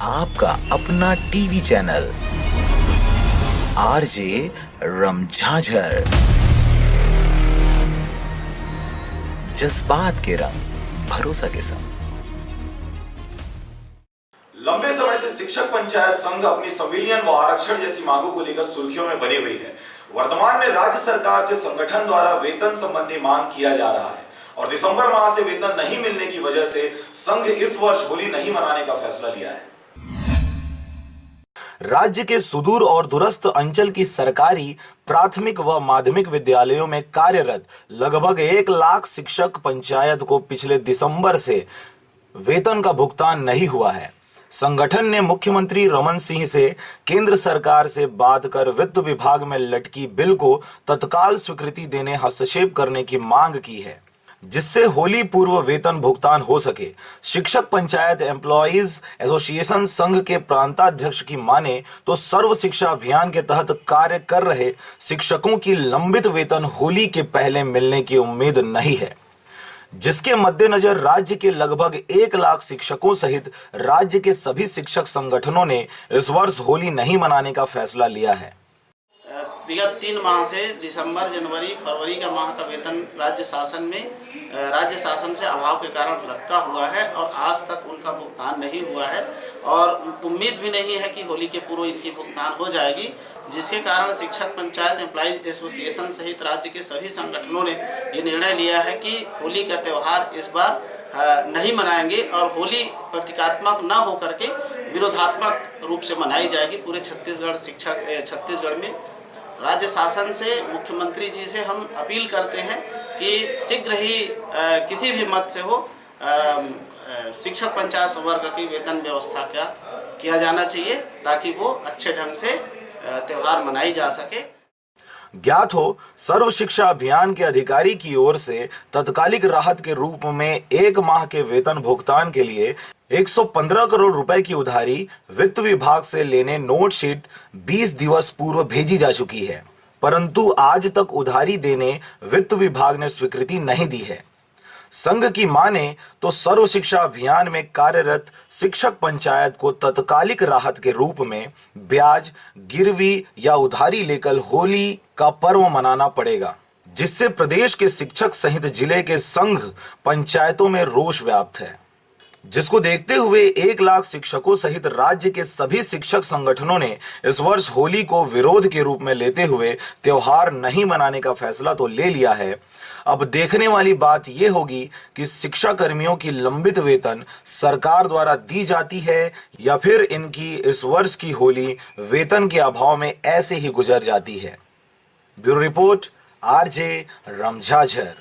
आपका अपना TV channel RJ रमझाझर, जज्बात के रंग भरोसा के संग। लंबे समय से शिक्षक पंचायत संघ अपनी संविलियन व आरक्षण जैसी मांगों को लेकर सुर्खियों में बनी हुई है। वर्तमान में राज्य सरकार से संगठन द्वारा वेतन संबंधी मांग किया जा रहा है और दिसंबर माह से वेतन नहीं मिलने की वजह से संघ इस वर्ष होली नहीं मनाने का फैसला लिया है। राज्य के सुदूर और दूरस्थ अंचल की सरकारी प्राथमिक व माध्यमिक विद्यालयों में कार्यरत लगभग 1 लाख शिक्षक पंचायत को पिछले दिसंबर से वेतन का भुगतान नहीं हुआ है। संगठन ने मुख्यमंत्री रमन सिंह से केंद्र सरकार से बात कर वित्त विभाग में लटकी बिल को तत्काल स्वीकृति देने हस्तक्षेप करने की मांग की है, जिससे होली पूर्व वेतन भुगतान हो सके। शिक्षक पंचायत एम्प्लॉइज एसोसिएशन संघ के प्रांताध्यक्ष की माने तो सर्व शिक्षा अभियान के तहत कार्य कर रहे शिक्षकों की लंबित वेतन होली के पहले मिलने की उम्मीद नहीं है, जिसके मद्देनजर राज्य के लगभग 1 लाख शिक्षकों सहित राज्य के सभी शिक्षक संगठनों ने इस वर्ष होली नहीं मनाने का फैसला लिया है। विगत 3 माह से दिसंबर, जनवरी, फरवरी का माह का वेतन राज्य शासन से अभाव के कारण लटका हुआ है और आज तक उनका भुगतान नहीं हुआ है और उम्मीद भी नहीं है कि होली के पूर्व इनकी भुगतान हो जाएगी, जिसके कारण शिक्षक पंचायत एम्प्लॉइज एसोसिएशन सहित राज्य के सभी संगठनों ने ये निर्णय लिया है कि होली का त्यौहार इस बार नहीं मनाएंगे और होली प्रतीकात्मक न होकर के विरोधात्मक रूप से मनाई जाएगी पूरे छत्तीसगढ़ में। राज्य शासन से, मुख्यमंत्री जी से हम अपील करते हैं कि शीघ्र ही किसी भी मत से हो शिक्षक पंचायत संवर्ग की वेतन व्यवस्था किया जाना चाहिए ताकि वो अच्छे ढंग से त्यौहार मनाई जा सके। ज्ञात हो, सर्व शिक्षा अभियान के अधिकारी की ओर से तत्कालिक राहत के रूप में 1 माह के वेतन भुगतान के लिए 115 करोड़ रुपए की उधारी वित्त विभाग से लेने नोट शीट 20 दिवस पूर्व भेजी जा चुकी है, परंतु आज तक उधारी देने वित्त विभाग ने स्वीकृति नहीं दी है। संघ की माने तो सर्व शिक्षा अभियान में कार्यरत शिक्षक पंचायत को तत्कालिक राहत के रूप में ब्याज, गिरवी या उधारी लेकर होली का पर्व मनाना पड़ेगा, जिससे प्रदेश के शिक्षक सहित जिले के संघ पंचायतों में रोष व्याप्त है, जिसको देखते हुए 1 लाख शिक्षकों सहित राज्य के सभी शिक्षक संगठनों ने इस वर्ष होली को विरोध के रूप में लेते हुए त्योहार नहीं मनाने का फैसला तो ले लिया है। अब देखने वाली बात यह होगी कि शिक्षा कर्मियों की लंबित वेतन सरकार द्वारा दी जाती है या फिर इनकी इस वर्ष की होली वेतन के अभाव में ऐसे ही गुजर जाती है। Bureau report, RJ रमझाझर।